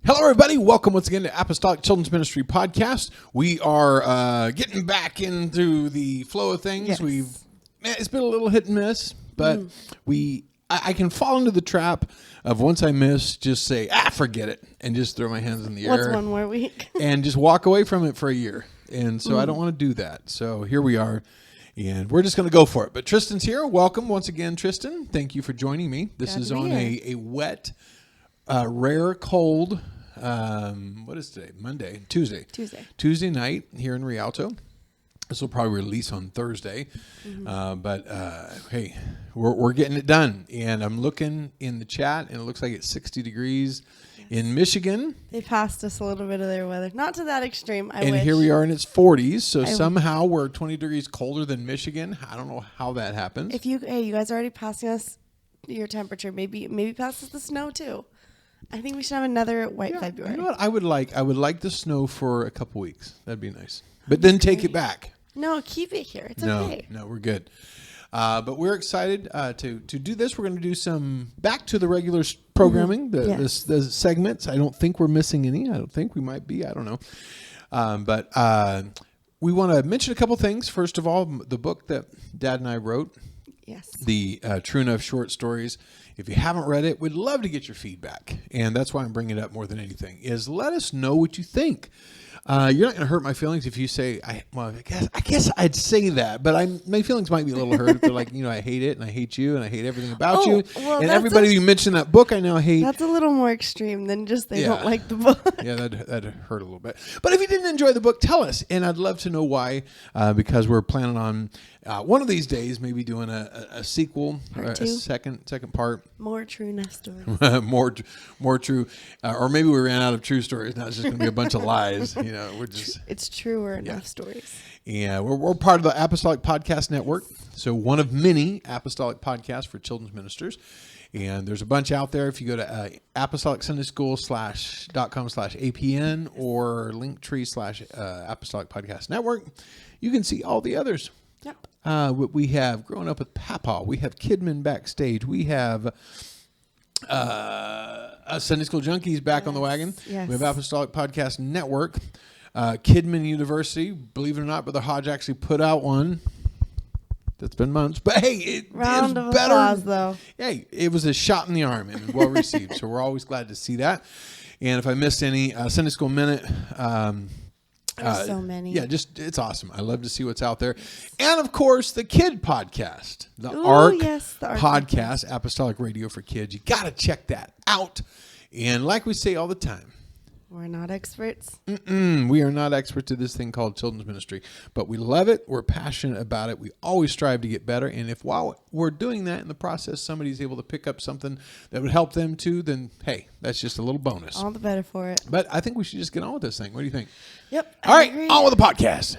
Hello, everybody. Welcome once again to Apostolic Children's Ministry Podcast. We are getting back into the flow of things. Yes. It's been a little hit and miss, but I can fall into the trap of once I miss, just say, forget it, and just throw my hands in the air. What's one more week? And just walk away from it for a year. And so I don't want to do that. So here we are, and we're just going to go for it. But Trystan's here. Welcome once again, Trystan. Thank you for joining me. This is on a wet, rare, cold, what is today? Tuesday night here in Rialto. This will probably release on Thursday. But hey, we're getting it done. And I'm looking in the chat, and it looks like it's 60 degrees in Michigan. They passed us a little bit of their weather. Not to that extreme, I wish. wish. Here we are in its 40s. So somehow we're 20 degrees colder than Michigan. I don't know how that happens. You guys are already passing us your temperature. Maybe pass us the snow too. I think we should have another white February. You know what I would like the snow for a couple weeks. That'd be nice. But then take it back. No, keep it here. It's okay. No, we're good. But we're excited to do this. We're going to do some back to the regular programming, the segments. I don't think we're missing any. I don't think we might be. I don't know. But we want to mention a couple things. First of all, the book that Dad and I wrote. Yes. The True Enough short stories. If you haven't read it, we'd love to get your feedback. And that's why I'm bringing it up more than anything, is let us know what you think. You're not going to hurt my feelings if you say, I guess I'd say that, but my feelings might be a little hurt if they're like, I hate it, and I hate you, and I hate everything about you. Well, and everybody who mentioned that book I now hate. That's a little more extreme than just they don't like the book. Yeah, that'd hurt a little bit. But if you didn't enjoy the book, tell us, and I'd love to know why, because we're planning on one of these days maybe doing a sequel, or a second part. More true enough stories. more true, or maybe we ran out of true stories. Now it's just going to be a bunch of lies. It's truer enough stories. Yeah, we're part of the Apostolic Podcast Network, so one of many Apostolic podcasts for children's ministers. And there's a bunch out there. If you go to apostolicsundayschool.com/APN or linktr.ee/Apostolic Podcast Network, you can see all the others. Yep. We have Growing Up with Papa. We have Kidman Backstage. We have Sunday School Junkies back on the wagon. Yes. We have Apostolic Podcast Network. Kidman University. Believe it or not, Brother Hodge actually put out one. That's been months. But hey, it Round is of better. Applause, though. Hey, it was a shot in the arm and well received. So we're always glad to see that. And if I missed any, Sunday School Minute. There's so many. Yeah, it's awesome. I love to see what's out there. And, of course, the Kid Podcast. The ARC Podcast, Apostolic Radio for Kids. You got to check that out. And like we say all the time, we're not experts. We are not experts at this thing called children's ministry. But we love it. We're passionate about it. We always strive to get better. And if while we're doing that in the process, somebody's able to pick up something that would help them too, then, hey, that's just a little bonus. All the better for it. But I think we should just get on with this thing. What do you think? Yep. All right, on with the podcast.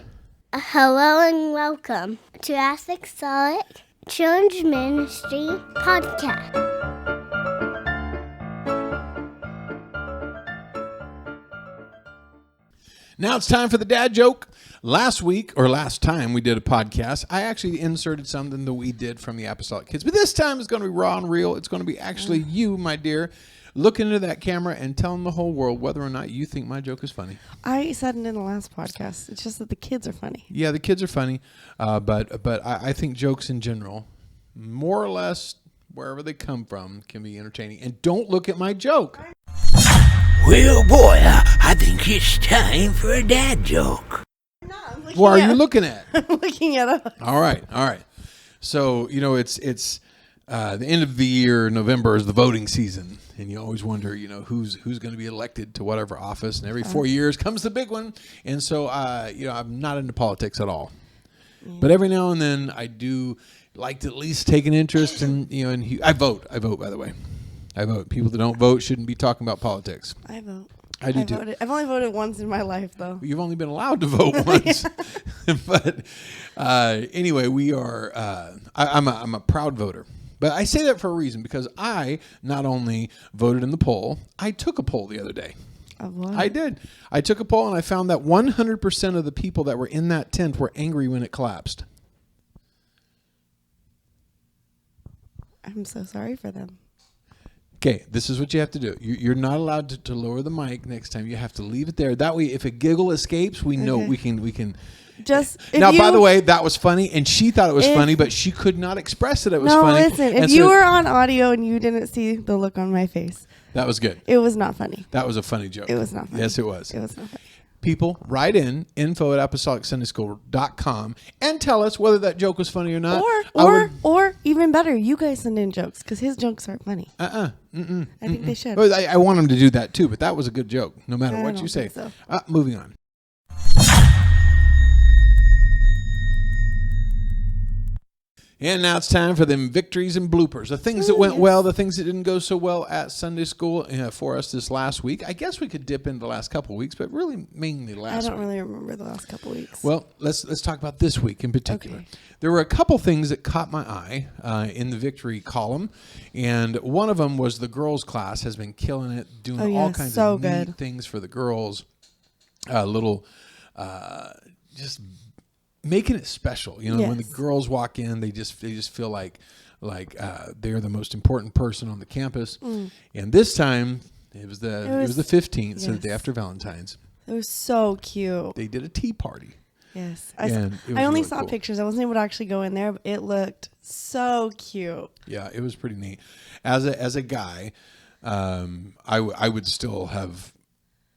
Hello and welcome to Apostolic Children's Ministry Podcast. Now it's time for the dad joke. Last time we did a podcast, I actually inserted something that we did from the Apostolic Kids. But this time it's going to be raw and real. It's going to be actually you, my dear, looking into that camera and telling the whole world whether or not you think my joke is funny. I said it in the last podcast. It's just that the kids are funny. Yeah, the kids are funny. But I think jokes in general, more or less, wherever they come from, can be entertaining. And don't look at my joke. Well, boy, I think it's time for a dad joke. What are you looking at? I'm looking at us. All right. So, it's the end of the year. November is the voting season. And you always wonder, who's going to be elected to whatever office. And every 4 years comes the big one. And so, I'm not into politics at all. Yeah. But every now and then I do like to at least take an interest in, I vote, by the way. I vote. People that don't vote shouldn't be talking about politics. I vote. I do too. I've only voted once in my life, though. You've only been allowed to vote once. But anyway, we are. I'm a proud voter. But I say that for a reason, because I not only voted in the poll, I took a poll the other day. Of what? I did. I took a poll and I found that 100% of the people that were in that tent were angry when it collapsed. I'm so sorry for them. Okay, this is what you have to do. You're not allowed to lower the mic next time. You have to leave it there. That way, if a giggle escapes, we know we can. Just now, by the way, that was funny, and she thought it was funny, but she could not express that it was funny. No, listen. If you were on audio and you didn't see the look on my face, that was good. It was not funny. That was a funny joke. It was not funny. Yes, it was. It was not funny. People, write in info@apostolicsundayschool.com and tell us whether that joke was funny or not. Or even better, you guys send in jokes because his jokes aren't funny. I think they should. Well, I want him to do that too, but that was a good joke, no matter what you say. So. Moving on. And now it's time for them victories and bloopers. The things that went well, the things that didn't go so well at Sunday school for us this last week. I guess we could dip into the last couple of weeks, but really mainly last week. I don't really remember the last couple of weeks. Well, let's talk about this week in particular. Okay. There were a couple things that caught my eye in the victory column, and one of them was the girls' class has been killing it, doing all kinds of neat things for the girls. Just making it special, when the girls walk in, they just feel like they're the most important person on the campus. And this time it was the 15th, so the day after Valentine's. It was so cute. They did a tea party. Yes, I only saw pictures. I wasn't able to actually go in there, but it looked so cute. Yeah, it was pretty neat. As a guy, I would still have.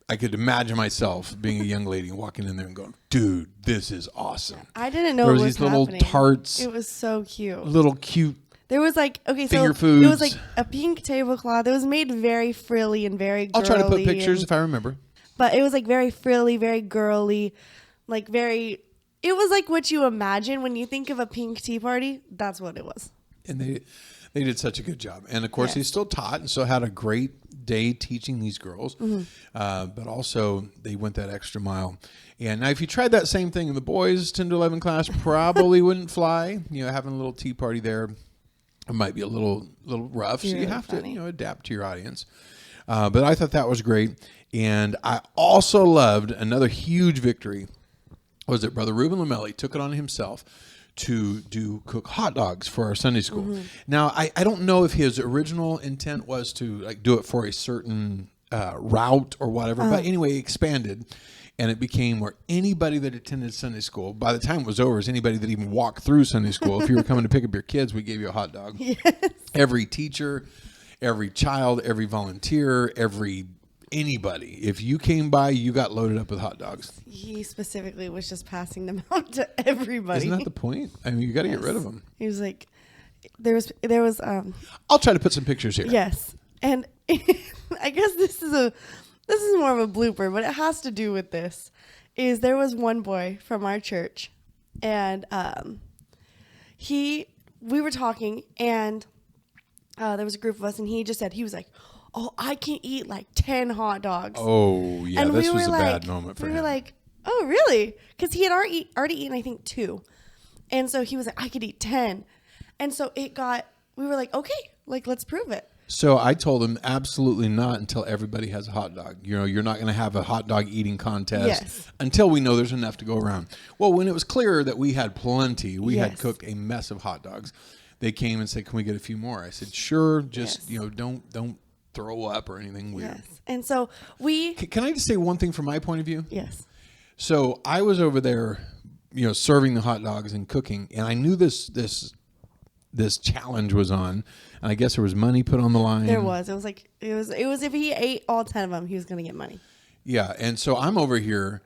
I could imagine myself being a young lady and walking in there and going, dude, this is awesome. I didn't know there it was these little happening. tarts. It was so cute. Little cute. There was finger foods. It was like a pink tablecloth. It was made very frilly and very girly. I'll try to put pictures if I remember. But it was like very frilly, very girly, it was like what you imagine when you think of a pink tea party. That's what it was. And they did such a good job. And, of course, they still taught and still had a great day teaching these girls. But also they went that extra mile. And now if you tried that same thing in the boys 10 to 11 class, probably wouldn't fly. Having a little tea party there might be a little rough. So you have to adapt to your audience. But I thought that was great. And I also loved another huge victory was that Brother Reuben Lamelli took it on himself to cook hot dogs for our Sunday school. Now, I don't know if his original intent was to do it for a certain route or whatever, but anyway, he expanded, and it became where anybody that attended Sunday school, by the time it was over, is anybody that even walked through Sunday school. If you were coming to pick up your kids, we gave you a hot dog. Yes. Every teacher, every child, every volunteer, anybody. If you came by, you got loaded up with hot dogs. He specifically was just passing them out to everybody. Isn't that the point? I mean, you got to get rid of them. He was like, there was. I'll try to put some pictures here. Yes, and I guess this is more of a blooper, but it has to do with this. Is there was one boy from our church, and we were talking, and there was a group of us, and he just said, he was like, oh, I can eat like 10 hot dogs. Oh, yeah, and this was a bad moment for him. We were like, oh, really? Because he had already eaten, I think, 2. And so he was like, I could eat 10. And so we were like, okay, let's prove it. So I told him absolutely not until everybody has a hot dog. You're not going to have a hot dog eating contest until we know there's enough to go around. Well, when it was clear that we had plenty, we had cooked a mess of hot dogs. They came and said, can we get a few more? I said, sure. Just, don't throw up or anything weird. Yes. And so Can I just say one thing from my point of view? Yes. So I was over there, serving the hot dogs and cooking, and I knew this challenge was on, and I guess there was money put on the line. There was. It was if he ate all 10 of them, he was going to get money. Yeah, and so I'm over here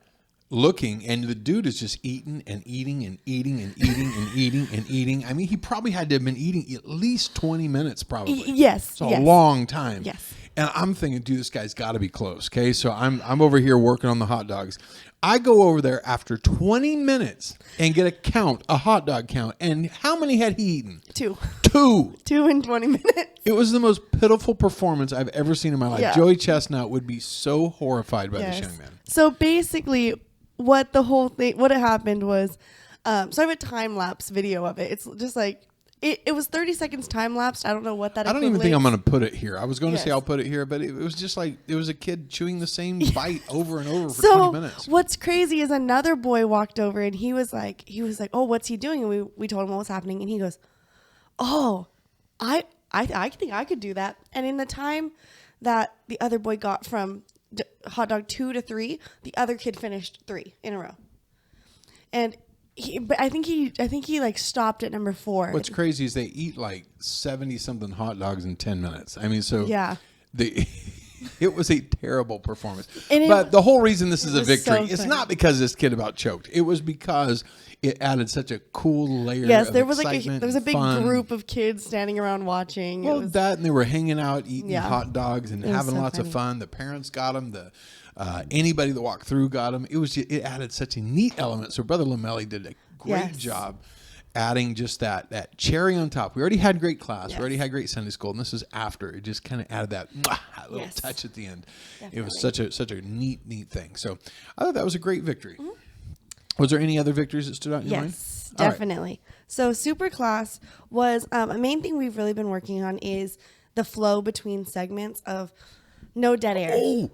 looking, and the dude is just eating and eating and eating and eating and eating and eating. I mean, he probably had to have been eating at least 20 minutes, probably. Yes. It's a long time. Yes. And I'm thinking, dude, this guy's got to be close. Okay, so I'm over here working on the hot dogs. I go over there after 20 minutes and get a hot dog count. And how many had he eaten? 2. 2. 2 in 20 minutes. It was the most pitiful performance I've ever seen in my life. Yeah. Joey Chestnut would be so horrified by this young man. So basically, what happened was, so I have a time lapse video of it. It's just like, it was 30 seconds time lapsed. I don't know what that. I don't even think I'm going to put it here. I was going to say I'll put it here, but it was just like it was a kid chewing the same bite over and over for 20 minutes. What's crazy is another boy walked over and he was like, oh, what's he doing? And we told him what was happening, and he goes, oh, I think I could do that. And in the time that the other boy got from hot dog 2 to 3, the other kid finished 3 in a row. And I think he like stopped at number 4. What's crazy is they eat like 70 something hot dogs in 10 minutes. I mean, so yeah. It was a terrible performance. And but the whole reason this is a victory, so it's funny. not because this kid about choked. It was because it added such a cool layer Yes, of there was excitement. there was a big fun. group of kids standing around watching. Well, It was, that and they were hanging out, eating Yeah. hot dogs and It was having so lots of funny. fun. The parents got them. Anybody that walked through got them. It added such a neat element. So Brother Lamelli did a great Yes. job adding just that cherry on top. We already had great class. Yes. We already had great Sunday school, and this is after. It just kind of added that little Yes. touch at the end. Definitely. It was such a neat thing. So I thought that was a great victory. Mm-hmm. Was there any other victories that stood out in your mind? Yes, All right. definitely. So super class was a main thing we've really been working on is the flow between segments of no dead air. Oh,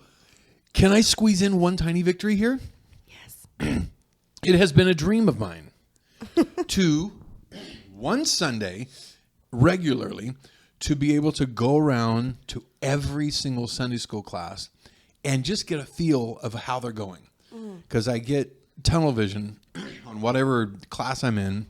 can I squeeze in one tiny victory here? Yes. It has been a dream of mine to one Sunday regularly to be able to go around to every single Sunday school class and just get a feel of how they're going. Because I get tunnel vision on whatever class I'm in,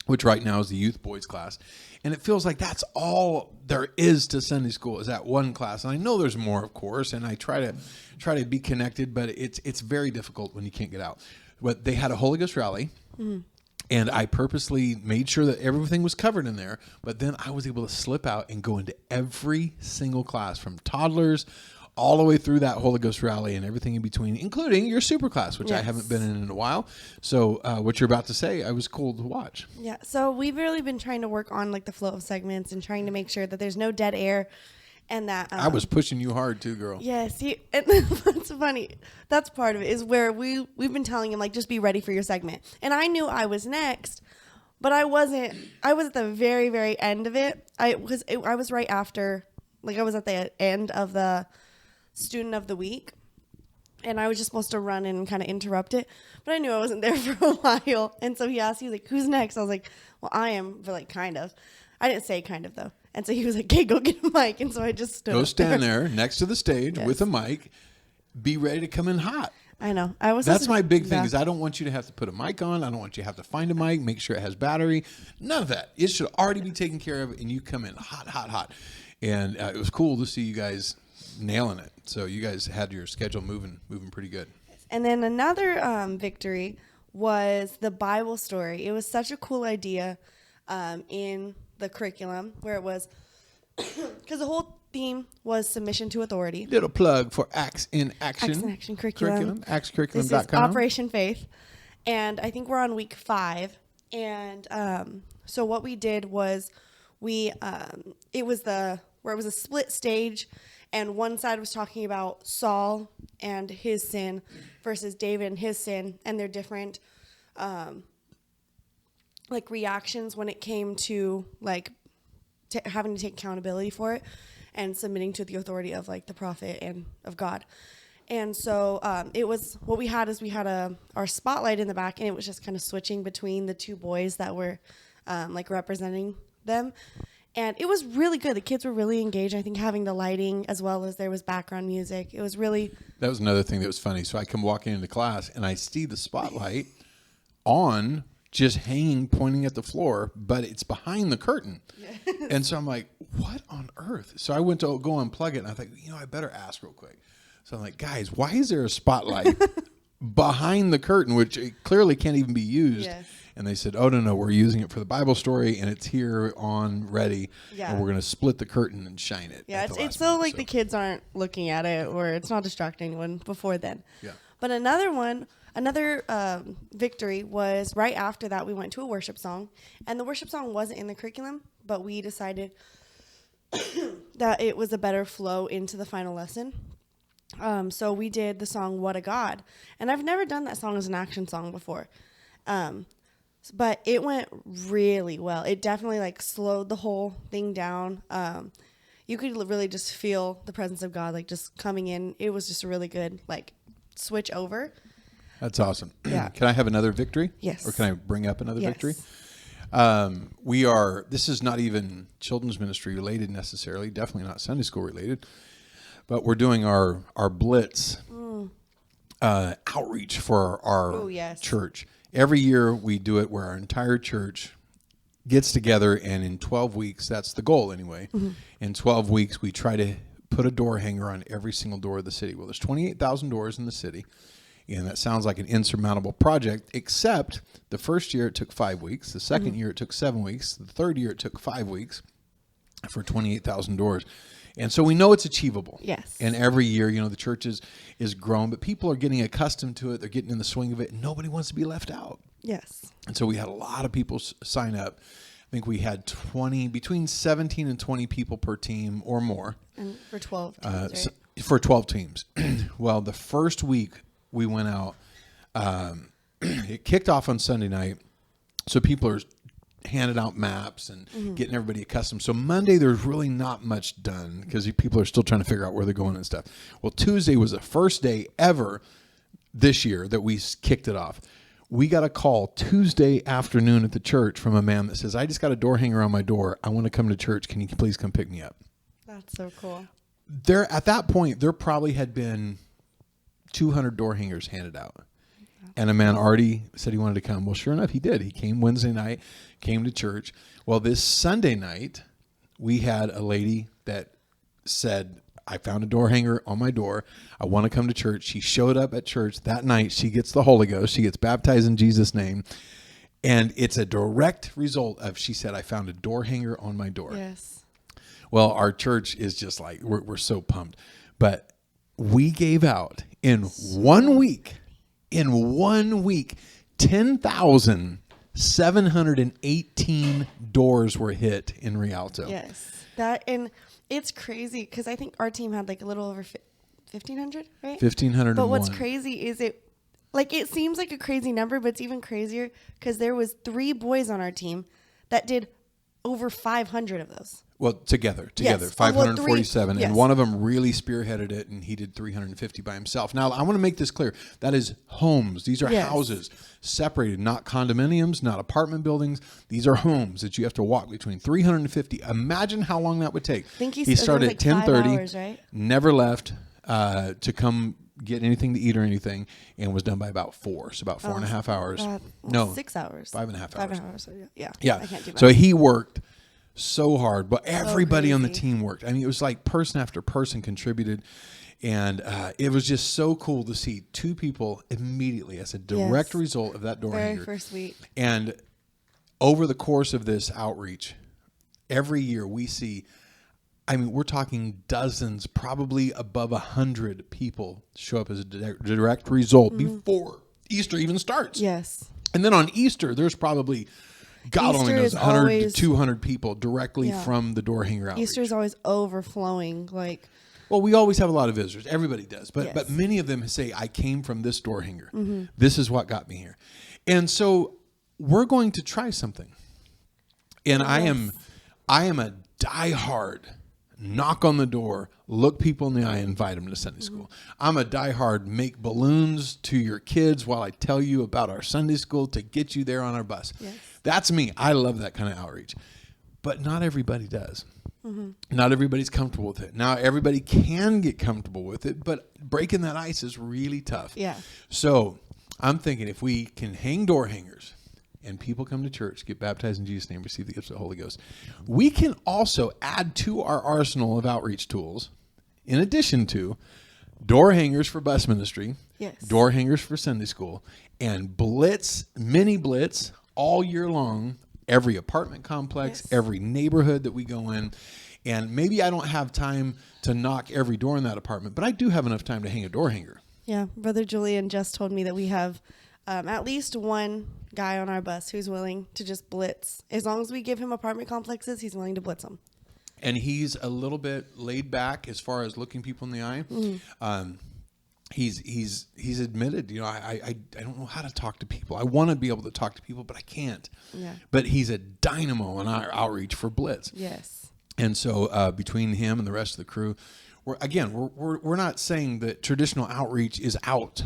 which right now is the youth boys class. And it feels like that's all there is to Sunday school is that one class. And I know there's more, of course, and I try to be connected, but it's very difficult when you can't get out. But they had a Holy Ghost rally, and I purposely made sure that everything was covered in there. But then I was able to slip out and go into every single class from toddlers all the way through that Holy Ghost rally and everything in between, including your super class, which I Yes. haven't been in a while. So what you're about to say, I was cool to watch. Yeah, so we've really been trying to work on like the flow of segments and trying to make sure that there's no dead air, and that I was pushing you hard too, girl. Yes, and what's funny, that's part of it is where we've been telling him like just be ready for your segment, and I knew I was next, but I wasn't. I was at the very very end of it. I was right after, like I was at the end of the student of the week. And I was just supposed to run in and kind of interrupt it. But I knew I wasn't there for a while. And so he asked, he was like, who's next? I was like, well, I am, but like kind of. I didn't say kind of though. And so he was like, okay, go get a mic. And so I just stood Go up stand there next to the stage Yes. with a mic. Be ready to come in hot. I know. I was. That's my big thing yeah. is I don't want you to have to put a mic on. I don't want you to have to find a mic, make sure it has battery. None of that. It should already be taken care of, and you come in hot. And it was cool to see you guys nailing it. So you guys had your schedule moving pretty good. And then another victory was the Bible story. It was such a cool idea in the curriculum where it was, because the whole theme was submission to authority. Little plug for Acts in Action. Acts in Action curriculum. ActsCurriculum.com. This is Operation Faith. And I think we're on week 5. And so what we did was it was a split stage, and one side was talking about Saul and his sin versus David and his sin, and their different like reactions when it came to like having to take accountability for it and submitting to the authority of like the prophet and of God. And so it was what we had is we had our spotlight in the back, and it was just kind of switching between the two boys that were like representing them. And it was really good. The kids were really engaged. I think having the lighting as well as there was background music. It was really... That was another thing that was funny. So I come walking into class and I see the spotlight on, just hanging, pointing at the floor, but it's behind the curtain. Yes. And so I'm like, what on earth? So I went to go unplug it, and I thought, I better ask real quick. So I'm like, guys, why is there a spotlight behind the curtain, which it clearly can't even be used? Yes. And they said, oh, no, we're using it for the Bible story, and it's here on ready, and we're going to split the curtain and shine it. Yeah, it's so like the kids aren't looking at it, or it's not distracting anyone before then. Yeah. But another victory was right after that we went to a worship song, and the worship song wasn't in the curriculum, but we decided that it was a better flow into the final lesson. So we did the song What a God, and I've never done that song as an action song before. But it went really well. It definitely like slowed the whole thing down. You could really just feel the presence of God like just coming in. It was just a really good like switch over. That's awesome. Yeah. Can I have another victory? Yes. Or can I bring up another Yes. victory? This is not even children's ministry related necessarily, definitely not Sunday school related, but we're doing our Blitz outreach for our church. Every year we do it where our entire church gets together, and in 12 weeks, that's the goal anyway. In 12 weeks, we try to put a door hanger on every single door of the city. Well, there's 28,000 doors in the city, and that sounds like an insurmountable project, except the first year it took 5 weeks. The second year it took 7 weeks. The third year it took 5 weeks for 28,000 doors. And so we know it's achievable. Yes. And every year, the church is grown, but people are getting accustomed to it. They're getting in the swing of it, and nobody wants to be left out. Yes. And so we had a lot of people sign up. I think we had between 17 and 20 people per team or more. And for 12 teams, right? For 12 teams. Well, the first week we went out, it kicked off on Sunday night. So people are handing out maps and getting everybody accustomed. So Monday, there's really not much done because people are still trying to figure out where they're going and stuff. Well, Tuesday was the first day ever this year that we kicked it off. We got a call Tuesday afternoon at the church from a man that says, I just got a door hanger on my door. I want to come to church. Can you please come pick me up? That's so cool. At that point, there probably had been 200 door hangers handed out. And a man already said he wanted to come. Well, sure enough, he did. He came Wednesday night, came to church. Well, this Sunday night, we had a lady that said, I found a door hanger on my door. I want to come to church. She showed up at church that night. She gets the Holy Ghost. She gets baptized in Jesus' name. And it's a direct result of, she said, I found a door hanger on my door. Yes. Well, our church is just like, we're so pumped. But we gave out in 1 week, 10,718 doors were hit in Rialto. Yes. And it's crazy because I think our team had like a little over 1,500, right? 1,501. But what's crazy is it seems like a crazy number, but it's even crazier because there was 3 boys on our team that did over 500 of those. Well, together, Yes. 547. Yes. And one of them really spearheaded it, and he did 350 by himself. Now, I want to make this clear. That is homes. These are houses separated, not condominiums, not apartment buildings. These are homes that you have to walk between 350. Imagine how long that would take. I think he started at 10:30, 5 hours, right? never left to come get anything to eat or anything, and was done by about 4. So about 4.5 hours. No, 6 hours. 5.5 hours. 5.5 hours. Yeah. Yeah. I can't do math. So he worked so hard, but everybody on the crazy. team worked. I mean, it was like person after person contributed, and it was just so cool to see 2 people immediately as a direct result of that door hanger. Very first week. And over the course of this outreach, every year we see, I mean, we're talking dozens, probably above 100 people show up as a direct result before Easter even starts. Yes. And then on Easter, there's probably, God Easter only knows, is 100 always, to 200 people directly from the door hanger outreach. Easter's always overflowing. Well, we always have a lot of visitors. Everybody does. But Yes. but many of them say, I came from this door hanger. This is what got me here. And so we're going to try something. And I am a diehard knock on the door, look people in the eye, invite them to Sunday school. I'm a diehard make balloons to your kids while I tell you about our Sunday school to get you there on our bus. Yes. That's me. I love that kind of outreach. But not everybody does. Not everybody's comfortable with it. Now, everybody can get comfortable with it, but breaking that ice is really tough. Yeah. So I'm thinking if we can hang door hangers and people come to church, get baptized in Jesus' name, receive the gifts of the Holy Ghost, we can also add to our arsenal of outreach tools, in addition to door hangers for bus ministry, door hangers for Sunday school, and mini blitz all year long, every apartment complex, every neighborhood that we go in. And maybe I don't have time to knock every door in that apartment, but I do have enough time to hang a door hanger. Yeah. Brother Julian just told me that we have at least one guy on our bus who's willing to just blitz. As long as we give him apartment complexes, he's willing to blitz them. And he's a little bit laid back as far as looking people in the eye. He's admitted, I don't know how to talk to people. I want to be able to talk to people, but I can't. Yeah. But he's a dynamo in our outreach for blitz. Yes. And so between him and the rest of the crew, we're not saying that traditional outreach is out.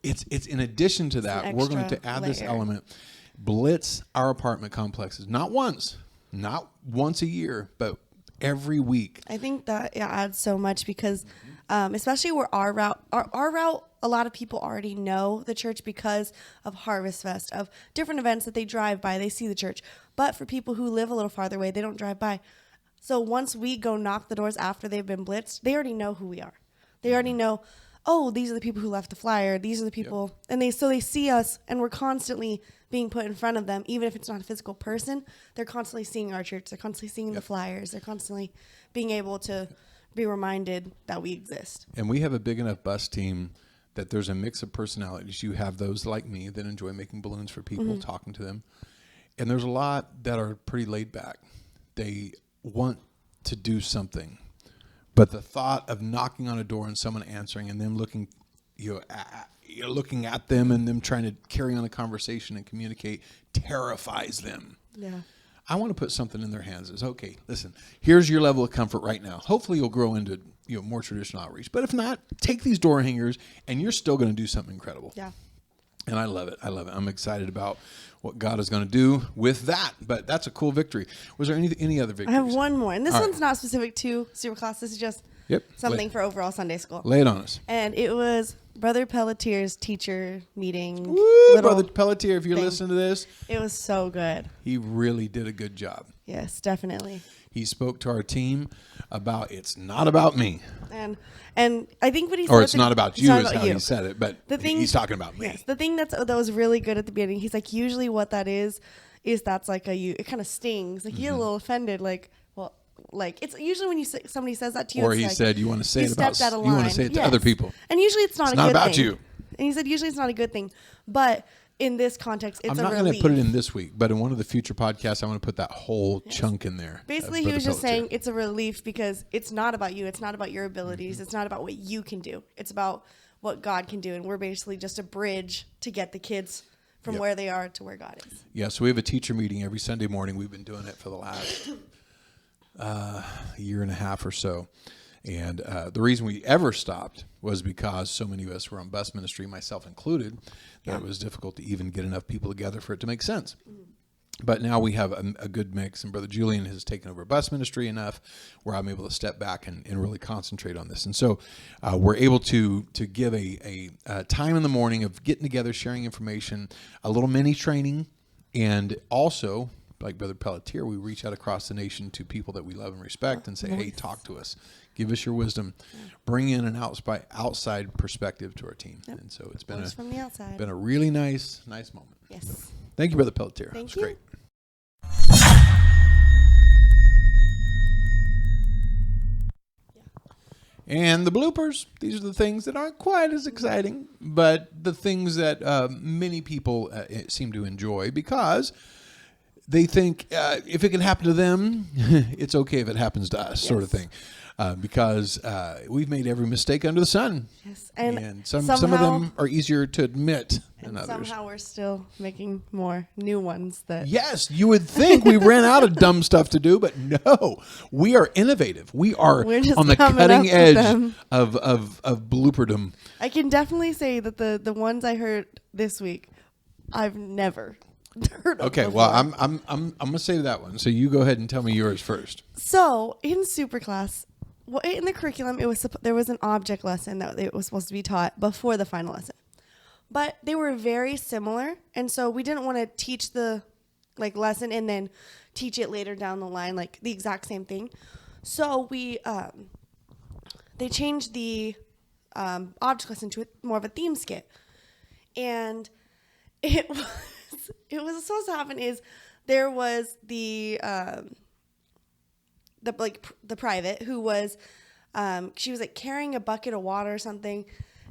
It's in addition to that, we're going to add this element. blitz our apartment complexes, not once a year, but every week. I think that adds so much because especially where our route, a lot of people already know the church because of Harvest Fest, of different events that they drive by, they see the church. But for people who live a little farther away, they don't drive by. So once we go knock the doors after they've been blitzed, they already know who we are. They already know, oh, these are the people who left the flyer. These are the people. Yep. And they see us, and we're constantly being put in front of them. Even if it's not a physical person, they're constantly seeing our church. They're constantly seeing the flyers. They're constantly being able to be reminded that we exist. And we have a big enough bus team that there's a mix of personalities. You have those like me that enjoy making balloons for people, talking to them. And there's a lot that are pretty laid back. They want to do something, but the thought of knocking on a door and someone answering and them looking, looking at them and them trying to carry on a conversation and communicate terrifies them. Yeah. I want to put something in their hands. Is okay. Listen, here's your level of comfort right now. Hopefully, you'll grow into more traditional outreach. But if not, take these door hangers, and you're still going to do something incredible. Yeah. And I love it. I'm excited about what God is going to do with that. But that's a cool victory. Was there any other victories? I have one more, and this one's not specific to Superclass. This is just something for overall Sunday school. Lay it on us. And it was Brother Pelletier's teacher meeting. Woo, Brother Pelletier, if you're listening to this. It was so good. He really did a good job. Yes, definitely. He spoke to our team about it's not about me. And I think what he said... Or it's not about you is how he said it, but he's talking about me. Yes, the thing that was really good at the beginning, he's like, usually what that is that's like it kind of stings. Like, you get a little offended, like, well... Like, it's usually when somebody says that to you, or he said you want to say it about you want to say it to other people, and usually it's not a good thing. It's not about you. And he said usually it's not a good thing, but in this context, it's a relief. I'm not going to put it in this week, but in one of the future podcasts, I want to put that whole chunk in there. Basically, he was just saying it's a relief because it's not about you. It's not about your abilities. It's not about what you can do. It's about what God can do, and we're basically just a bridge to get the kids from where they are to where God is. Yeah. So we have a teacher meeting every Sunday morning. We've been doing it for the last a year and a half or so. And the reason we ever stopped was because so many of us were on bus ministry, myself included, that it was difficult to even get enough people together for it to make sense. But now we have a good mix, and Brother Julian has taken over bus ministry enough where I'm able to step back and really concentrate on this. And so we're able to give a time in the morning of getting together, sharing information, a little mini training, and also... like Brother Pelletier, we reach out across the nation to people that we love and respect and say, hey, talk to us. Give us your wisdom. Bring in an outside perspective to our team. Yep. And so it's been from the outside. Been a really nice moment. Yes. So, thank you, Brother Pelletier. Thank you. Great. And the bloopers, these are the things that aren't quite as exciting, but the things that many people seem to enjoy because... they think if it can happen to them, it's okay if it happens to us, sort of thing. Because we've made every mistake under the sun. Yes. And some of them are easier to admit than others. Somehow we're still making more new ones. Yes, you would think we ran out of dumb stuff to do, but no. We are innovative. We are on the cutting edge of blooperdom. I can definitely say that the ones I heard this week, I've never heard of okay, before. well, I'm gonna save that one. So you go ahead and tell me yours first. So in Superclass, in the curriculum, there was an object lesson that it was supposed to be taught before the final lesson, but they were very similar, and so we didn't want to teach the lesson and then teach it later down the line like the exact same thing. So we they changed the object lesson to more of a theme skit, and it was supposed to happen is there was the private who was she was carrying a bucket of water or something,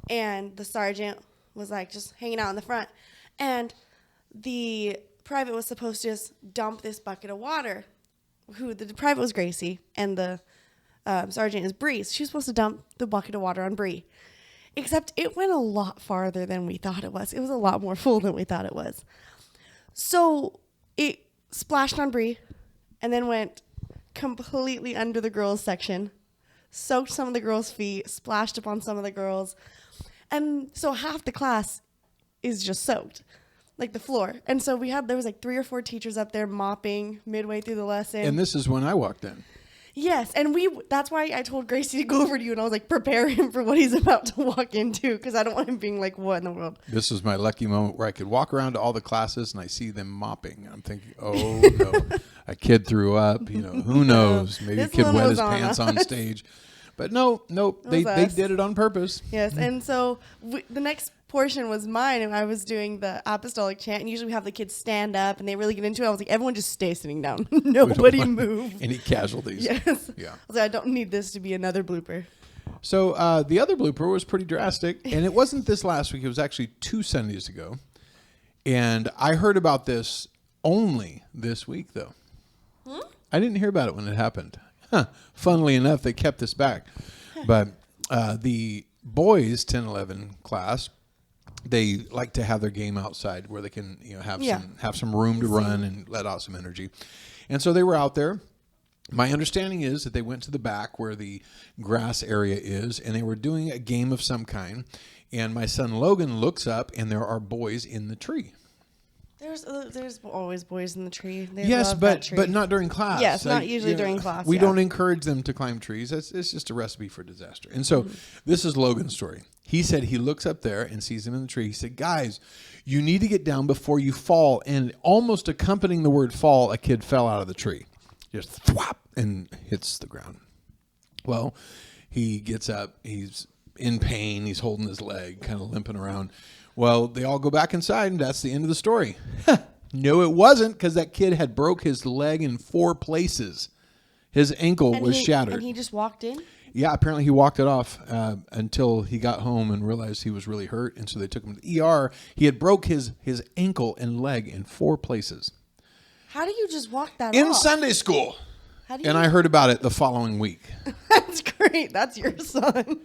and the sergeant was just hanging out in the front, and the private was supposed to just dump this bucket of water. The private was Gracie and the sergeant is Bree. So she was supposed to dump the bucket of water on Bree. Except it went a lot farther than we thought it was. It was a lot more full than we thought it was. So it splashed on Bree and then went completely under the girls' section, soaked some of the girls' feet, splashed upon some of the girls. And so half the class is just soaked. like the floor. And so there was like 3 or 4 teachers up there mopping midway through the lesson. And this is when I walked in. Yes, and that's why I told Gracie to go over to you, and I was like, prepare him for what he's about to walk into, because I don't want him being like, what in the world? This was my lucky moment where I could walk around to all the classes and I see them mopping. I'm thinking, oh no, a kid threw up. Who knows? Maybe a kid wet his pants on stage. But no, they did it on purpose. Yes, and so the next portion was mine, and I was doing the apostolic chant, and usually we have the kids stand up, and they really get into it. I was like, everyone just stay sitting down. Nobody move. Any casualties. Yes. Yeah. I was like, I don't need this to be another blooper. So the other blooper was pretty drastic, and it wasn't this last week. It was actually 2 Sundays ago, and I heard about this only this week, though. I didn't hear about it when it happened. Funnily enough, they kept this back. But the boys 10-11 class, they like to have their game outside where they can have some room to run and let out some energy. And so they were out there. My understanding is that they went to the back where the grass area is, and they were doing a game of some kind. And my son Logan looks up, and there are boys in the tree. There's always boys in the tree. They yes, love that tree. but not during class. Yes, not usually during class. We don't encourage them to climb trees. It's just a recipe for disaster. And so this is Logan's story. He said he looks up there and sees them in the tree. He said, guys, you need to get down before you fall. And almost accompanying the word fall, a kid fell out of the tree. Just thwap and hits the ground. Well, he gets up. He's in pain. He's holding his leg, kind of limping around. Well, they all go back inside, and that's the end of the story. No, it wasn't, because that kid had broke his leg in 4 places. His ankle was shattered. And he just walked in? Yeah, apparently he walked it off until he got home and realized he was really hurt, and so they took him to the ER. He had broke his ankle and leg in 4 places. How do you just walk that off? In Sunday school. And I heard about it the following week. That's great. That's your son.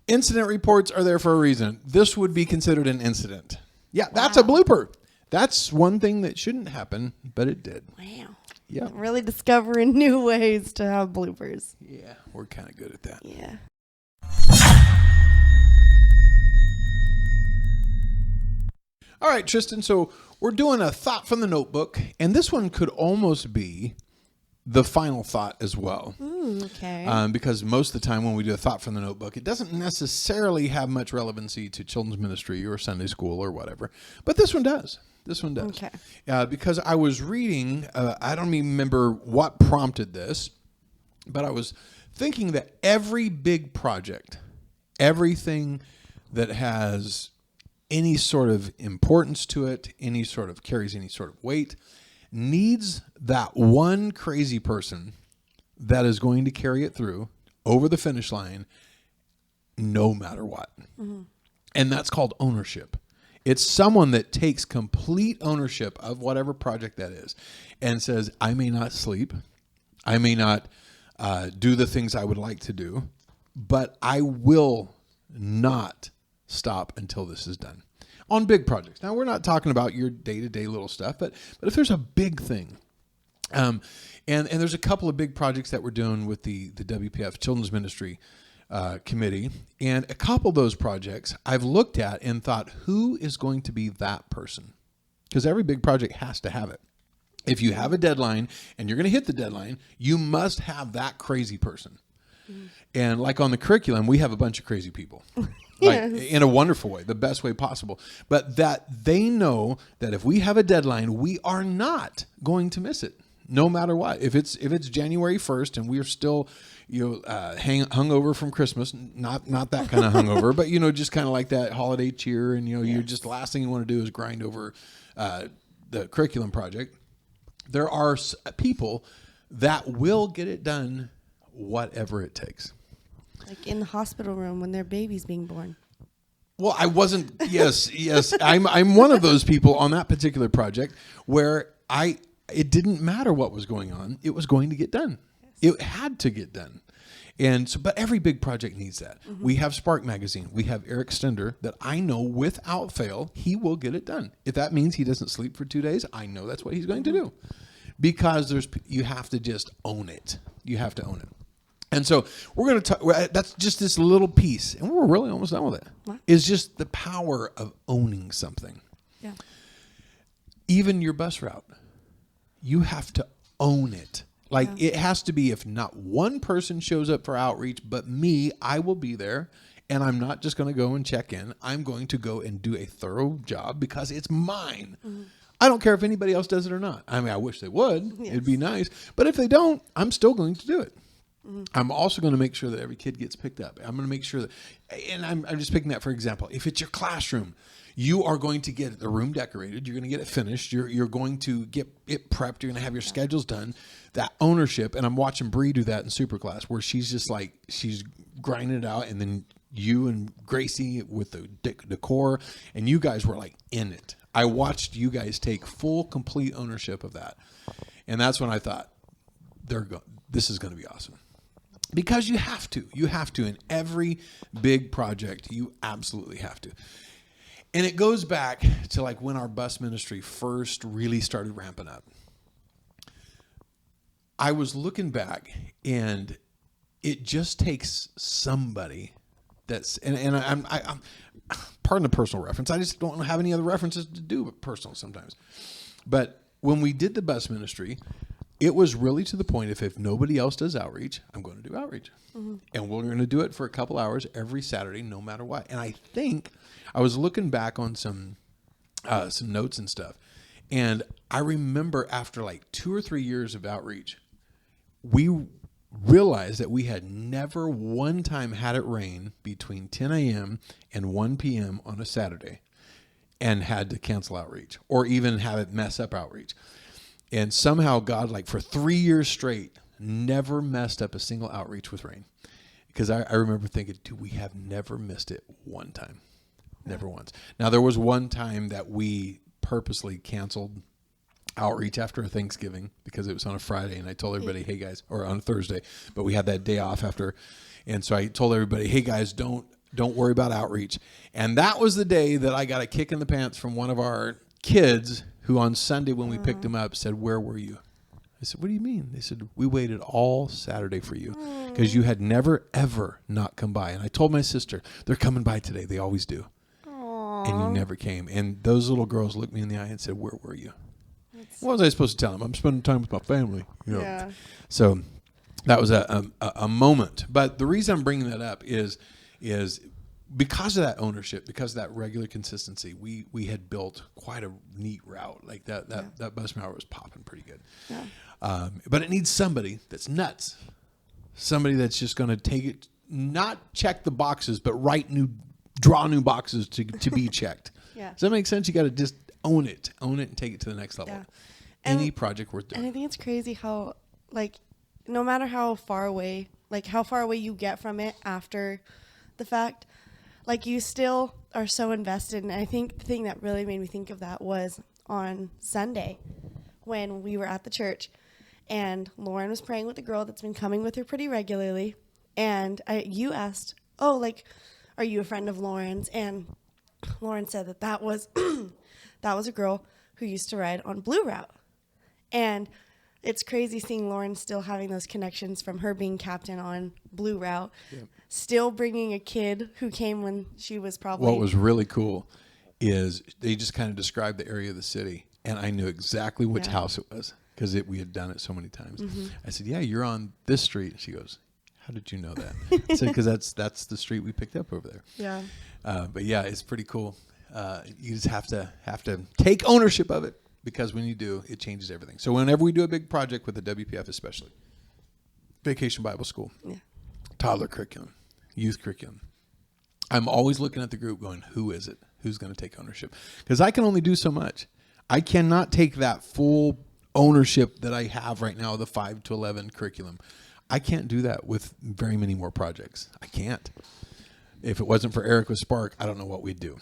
Incident reports are there for a reason. This would be considered an incident. Yeah, that's a blooper. That's one thing that shouldn't happen, but it did. Wow. Yeah. Really discovering new ways to have bloopers. Yeah, we're kind of good at that. Yeah. All right, Trystan, so we're doing a thought from the notebook, and this one could almost be the final thought as well. Okay. Because most of the time when we do a thought from the notebook, it doesn't necessarily have much relevancy to children's ministry or Sunday school or whatever. But this one does. This one does. Okay. Because I was reading, I don't even remember what prompted this, but I was thinking that every big project, everything that has any sort of importance to it, carries any sort of weight, needs that one crazy person that is going to carry it through over the finish line no matter what. Mm-hmm. And that's called ownership. It's someone that takes complete ownership of whatever project that is and says, I may not sleep, I may not do the things I would like to do, but I will not stop until this is done. On big projects. Now, we're not talking about your day-to-day little stuff, but if there's a big thing, and there's a couple of big projects that we're doing with the WPF Children's Ministry Committee, and a couple of those projects I've looked at and thought, who is going to be that person? Because every big project has to have it. If you have a deadline and you're going to hit the deadline, you must have that crazy person. Mm-hmm. And like on the curriculum, we have a bunch of crazy people. Like, yes. In a wonderful way, the best way possible. But that they know that if we have a deadline, we are not going to miss it, no matter what. If it's January 1st and we're still, hungover from Christmas, not that kind of hungover, but just kind of like that holiday cheer, and you're just the last thing you want to do is grind over the curriculum project. There are people that will get it done, whatever it takes. Like in the hospital room when their baby's being born. Well, I wasn't. Yes. I'm one of those people on that particular project where it didn't matter what was going on. It was going to get done. Yes. It had to get done. And so, but every big project needs that. Mm-hmm. We have Spark Magazine. We have Eric Stender that I know without fail, he will get it done. If that means he doesn't sleep for 2 days, I know that's what he's going to do. Because you have to just own it. You have to own it. And so we're going to talk, that's just this little piece, and we're really almost done with it. What? It's just the power of owning something. Yeah. even your bus route, you have to own it. Like it has to be, if not one person shows up for outreach, but me, I will be there. And I'm not just going to go and check in. I'm going to go and do a thorough job because it's mine. Mm-hmm. I don't care if anybody else does it or not. I mean, I wish they would. Yes. It'd be nice. But if they don't, I'm still going to do it. Mm-hmm. I'm also going to make sure that every kid gets picked up. I'm going to make sure that, and I'm just picking that for example. If it's your classroom, you are going to get the room decorated. You're going to get it finished. You're going to get it prepped. You're going to have your schedules done. That ownership, and I'm watching Bree do that in Superclass, where she's just like, she's grinding it out, and then you and Gracie with the decor, and you guys were like in it. I watched you guys take full, complete ownership of that. And that's when I thought, this is going to be awesome. Because you have to. You have to. In every big project, you absolutely have to. And it goes back to like when our bus ministry first really started ramping up. I was looking back, and it just takes somebody that's, and I'm pardon the personal reference. I just don't have any other references to do but personal sometimes. But when we did the bus ministry, it was really to the point if nobody else does outreach, I'm going to do outreach. Mm-hmm. And we're going to do it for a couple hours every Saturday, no matter what. And I think I was looking back on some notes and stuff. And I remember after like 2 or 3 years of outreach, we realized that we had never one time had it rain between 10 a.m. and 1 p.m. on a Saturday and had to cancel outreach or even have it mess up outreach. And somehow God, like for 3 years straight, never messed up a single outreach with rain. Because I remember thinking, dude, we have never missed it one time. Never once. Now, there was one time that we purposely canceled outreach after Thanksgiving because it was on a Friday, and I told everybody, hey guys, or on a Thursday, but we had that day off after, and so I told everybody, hey guys, don't worry about outreach. And that was the day that I got a kick in the pants from one of our kids who on Sunday when we picked him up said, where were you? I said, what do you mean? They said, we waited all Saturday for you because you had never ever not come by. And I told my sister, they're coming by today, they always do. Aww. And you never came. And those little girls looked me in the eye and said, where were you? What was I supposed to tell them? I'm spending time with my family. You know? Yeah. So that was a moment. But the reason I'm bringing that up is because of that ownership, because of that regular consistency, we had built quite a neat route. Like that bus route was popping pretty good. Yeah. But it needs somebody that's nuts. Somebody that's just going to take it, not check the boxes, but draw new boxes to be checked. Yeah. Does that make sense? You got to just own it and take it to the next level. Yeah. Any project worth doing. And I think it's crazy how, like, no matter how far away you get from it after the fact, like, you still are so invested. And I think the thing that really made me think of that was on Sunday when we were at the church and Lauren was praying with a girl that's been coming with her pretty regularly. And you asked, oh, like, are you a friend of Lauren's? And Lauren said that was that was a girl who used to ride on Blue Route. And it's crazy seeing Lauren still having those connections from her being captain on Blue Route, still bringing a kid who came when she was probably... What was really cool is they just kind of described the area of the city, and I knew exactly which house it was because we had done it so many times. Mm-hmm. I said, yeah, you're on this street. And she goes, how did you know that? I said, because that's the street we picked up over there. Yeah. But yeah, it's pretty cool. You just have to take ownership of it, because when you do, it changes everything. So whenever we do a big project with the WPF, especially Vacation Bible School, toddler curriculum, youth curriculum, I'm always looking at the group going, who is it? Who's going to take ownership? Because I can only do so much. I cannot take that full ownership that I have right now, the 5 to 11 curriculum. I can't do that with very many more projects. I can't. If it wasn't for Eric with Spark, I don't know what we'd do.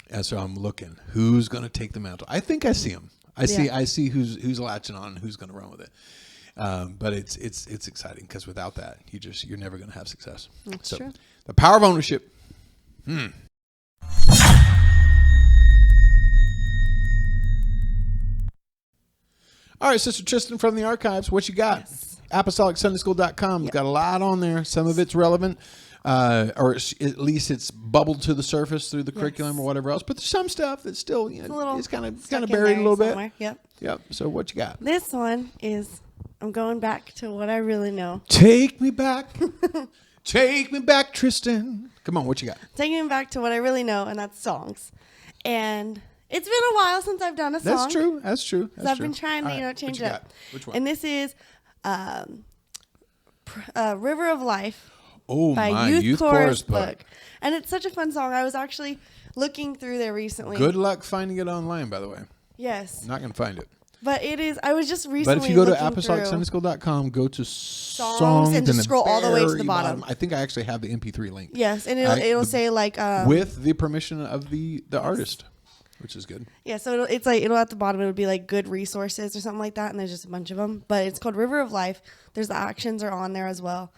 And so I'm looking, who's going to take the mantle? I think I see him. I see who's latching on and who's going to run with it. But it's exciting because without that, you're never going to have success. That's true. The power of ownership. All right, Sister Trystan from the archives, what you got? Yes. ApostolicSundaySchool.com. Yep. Got a lot on there. Some of it's relevant. or at least it's bubbled to the surface through the curriculum or whatever else. But there's some stuff that's still, it's kind of buried a little bit. Yep. So what you got? This one is, I'm going back to what I really know. Take me back. Take me back, Trystan. Come on, what you got? Taking me back to what I really know, and that's songs. And it's been a while since I've done a song. That's true. So I've been trying to, change it up. Which one? And this is River of Life by my Youth Chorus Book. And it's such a fun song. I was actually looking through there recently. Good luck finding it online, by the way. Yes. I'm not going to find it. But it is, I was just recently But if you go to looking apostolicsundayschool.com, go to songs and just scroll all the way to the bottom. I think I actually have the MP3 link. Yes, and it'll say like... with the permission of the artist, which is good. Yeah, so it'll at the bottom, it'll be like good resources or something like that, and there's just a bunch of them. But it's called River of Life. There's the actions are on there as well.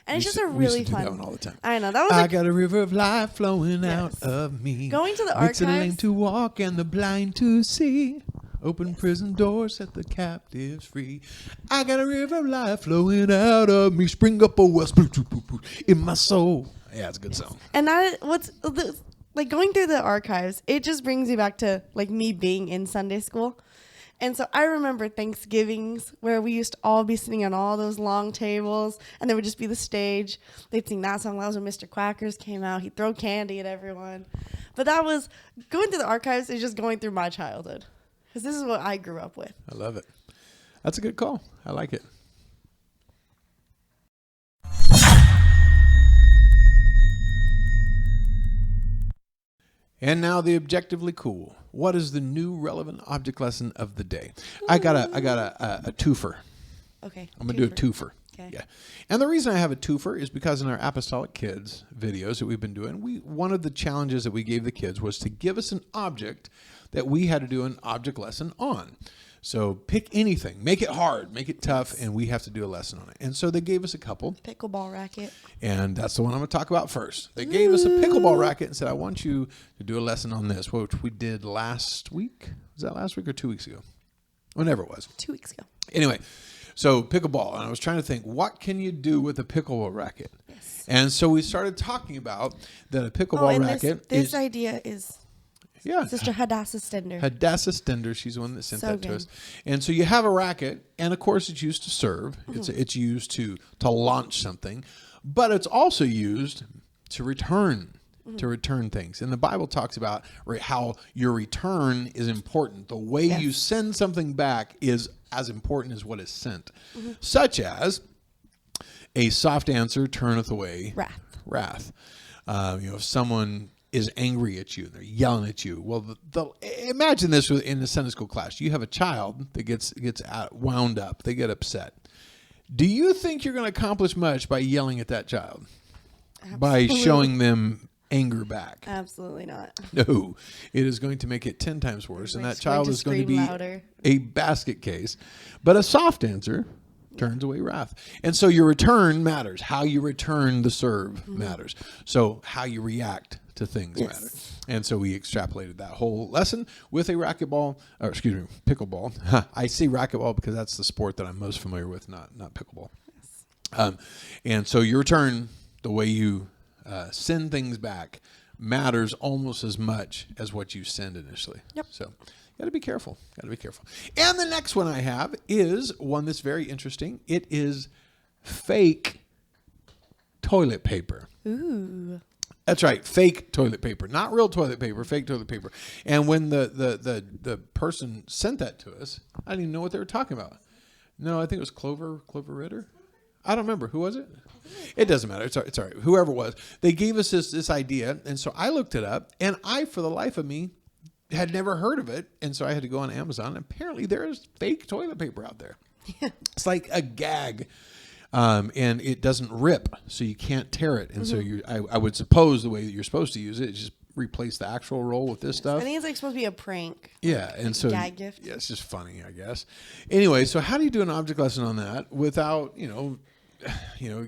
And it's just a really used to fun... do that one all the time. I know. That was I got a river of life flowing out of me. Going to the Makes it a lane archives... to walk and the blind to see. Open prison doors, set the captives free. I got a river of life flowing out of me. Spring up a well in my soul. Yeah, it's a good song. And that like going through the archives, it just brings me back to like me being in Sunday school. And so I remember Thanksgivings where we used to all be sitting on all those long tables, and there would just be the stage. They'd sing that song. That was when Mr. Quackers came out. He'd throw candy at everyone. But that was going through the archives is just going through my childhood. Because this is what I grew up with. I love it. That's a good call. I like it. And now the objectively cool. What is the new relevant object lesson of the day? I got a twofer. Okay. I'm going to do a twofer. Okay. Yeah. And the reason I have a twofer is because in our Apostolic Kids videos that we've been doing, one of the challenges that we gave the kids was to give us an object that we had to do an object lesson on. So pick anything, make it hard, make it tough, and we have to do a lesson on it. And so they gave us a couple. Pickleball racket. And that's the one I'm going to talk about first. They gave us a pickleball racket and said, I want you to do a lesson on this, which we did last week. Was that last week or 2 weeks ago? Whenever it was. 2 weeks ago. Anyway, so pickleball. And I was trying to think, what can you do with a pickleball racket? Yes. And so we started talking about that a pickleball racket this idea is... Yeah. Sister Hadassah Stender. Hadassah Stender, she's the one that sent that good. to us. And so you have a racket, and of course it's used to serve. Mm-hmm. It's used to launch something, but it's also used to return things. And the Bible talks about how your return is important. The way you send something back is as important as what is sent. Mm-hmm. Such as a soft answer turneth away wrath. If someone is angry at you, they're yelling at you. Well, imagine this in the Sunday school class. You have a child that gets wound up. They get upset. Do you think you're going to accomplish much by yelling at that child? Absolutely. By showing them anger back? Absolutely not. No. It is going to make it 10 times worse, and that child is going to be a basket case. But a soft answer turns away wrath. And so your return matters. How you return the serve matters. So how you react to things matter. And so we extrapolated that whole lesson with a pickleball. I say racquetball because that's the sport that I'm most familiar with, not pickleball. Yes. And so your return, the way you send things back, matters almost as much as what you send initially. Yep. So got to be careful. And the next one I have is one that's very interesting. It is fake toilet paper. Ooh. That's right, fake toilet paper, not real toilet paper, fake toilet paper. And when the person sent that to us, I didn't even know what they were talking about. No, I think it was Clover Ritter. I don't remember. Who was it? It doesn't matter. It's all right. Whoever it was, they gave us this idea, and so I looked it up, and I, for the life of me, had never heard of it, and so I had to go on Amazon. Apparently, there is fake toilet paper out there. Yeah. It's like a gag. And it doesn't rip, so you can't tear it. And so I would suppose the way that you're supposed to use it is just replace the actual roll with this stuff. I think it's like supposed to be a prank. Yeah, and so gag gift. Yeah, it's just funny, I guess. Anyway, so how do you do an object lesson on that without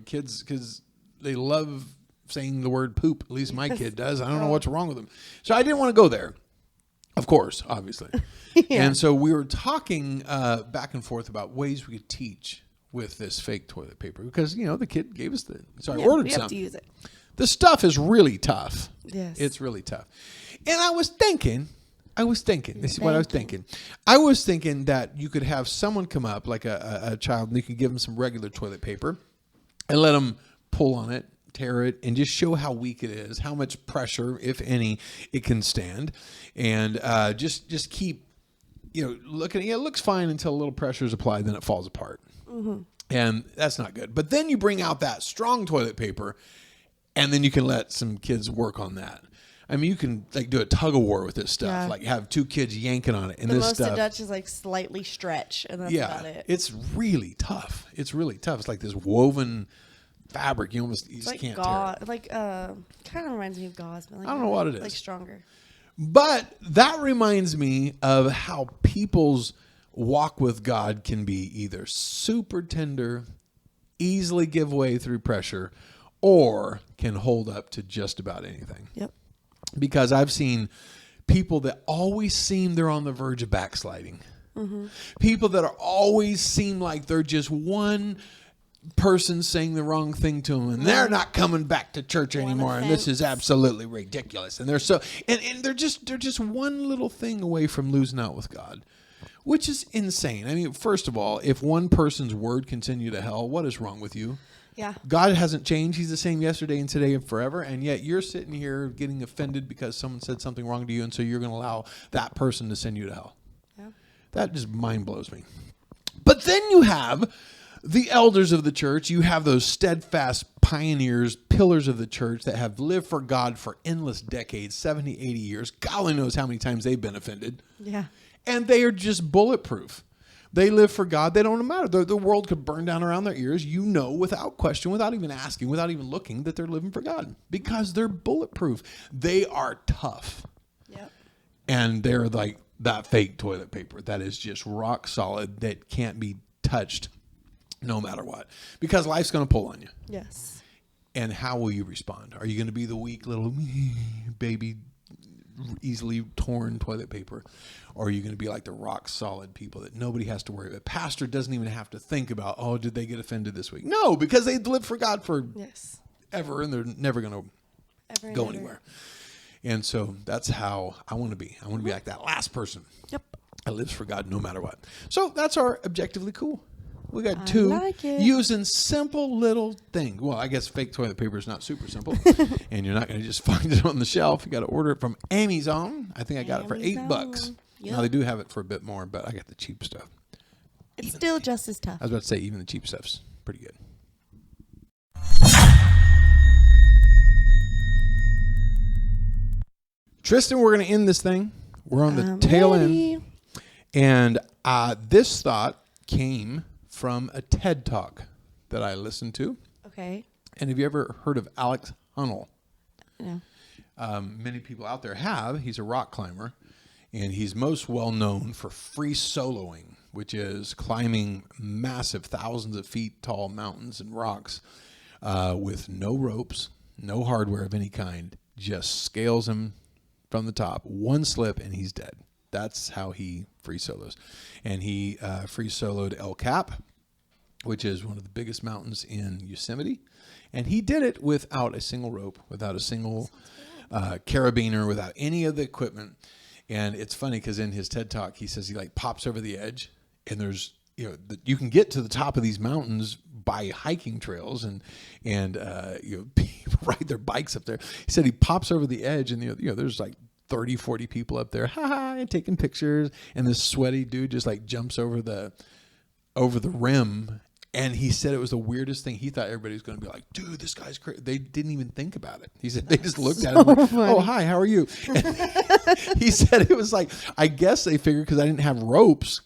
kids, because they love saying the word poop. At least my kid does. I don't know what's wrong with them. So I didn't want to go there. Of course, obviously. Yeah. And so we were talking back and forth about ways we could teach with this fake toilet paper because, the kid gave us I ordered some. To use it. The stuff is really tough. Yes. It's really tough. And I was thinking, this is what I was thinking. I was thinking that you could have someone come up, like a child, and you can give them some regular toilet paper and let them pull on it, tear it, and just show how weak it is, how much pressure, if any, it can stand. And just keep, looking at it. It looks fine until a little pressure is applied, then it falls apart. Mm-hmm. And that's not good. But then you bring out that strong toilet paper, and then you can let some kids work on that. I mean, you can do a tug of war with this stuff, like have two kids yanking on it. And the this most stuff, it does is slightly stretch, and that's about it. It's really tough. It's really tough. It's like this woven fabric. You just can't tear it. Kind of reminds me of gauze, but I don't know what it is. Like stronger. But that reminds me of how people's walk with God can be either super tender, easily give way through pressure, or can hold up to just about anything. Yep. Because I've seen people that always seem they're on the verge of backsliding. Mm-hmm. People that always seem like they're just one person saying the wrong thing to them, and they're not coming back to church anymore, and this is absolutely ridiculous. And they're and they're just one little thing away from losing out with God, which is insane. I mean, first of all, if one person's word can send you to hell, what is wrong with you? Yeah. God hasn't changed. He's the same yesterday and today and forever. And yet you're sitting here getting offended because someone said something wrong to you. And so you're going to allow that person to send you to hell. Yeah. That just mind blows me. But then you have the elders of the church. You have those steadfast pioneers, pillars of the church that have lived for God for endless decades, 70, 80 years. God only knows how many times they've been offended. Yeah. And they are just bulletproof. They live for God. They don't matter. The world could burn down around their ears. Without question, without even asking, without even looking, that they're living for God because they're bulletproof. They are tough. Yep. And they're like that fake toilet paper that is just rock solid, that can't be touched no matter what, because life's going to pull on you. Yes. And how will you respond? Are you going to be the weak little baby, easily torn toilet paper? Or are you going to be like the rock solid people that nobody has to worry about? Pastor doesn't even have to think about, did they get offended this week? No, because they lived for God for ever, and they're never going to go anywhere. And so that's how I want to be. I want to be like that last person. Yep. That lives for God no matter what. So that's our objectively cool. We got two using simple little things. Well, I guess fake toilet paper is not super simple. And you're not going to just find it on the shelf. You got to order it from Amazon. I think I got it for $8. Yep. Now they do have it for a bit more, but I got the cheap stuff. It's still just as tough. I was about to say, even the cheap stuff's pretty good. Trystan, we're going to end this thing. We're on the tail end. And this thought came from a TED Talk that I listened to. Okay. And have you ever heard of Alex Honnold? No. Many people out there have. He's a rock climber. And he's most well known for free soloing, which is climbing massive, thousands of feet tall mountains and rocks with no ropes, no hardware of any kind, just scales him from the top. One slip and he's dead. That's how he free solos. And he free soloed El Cap, which is one of the biggest mountains in Yosemite. And he did it without a single rope, without a single carabiner, without any of the equipment. And it's funny because in his TED Talk, he says he pops over the edge, and there's, you can get to the top of these mountains by hiking trails, and people ride their bikes up there. He said he pops over the edge, and there's 30, 40 people up there, and taking pictures, and this sweaty dude just jumps over the rim. And he said it was the weirdest thing. He thought everybody was going to be like, dude, this guy's crazy. They didn't even think about it. He said they just looked at him like, oh, hi, how are you? And he said it was I guess they figured because I didn't have ropes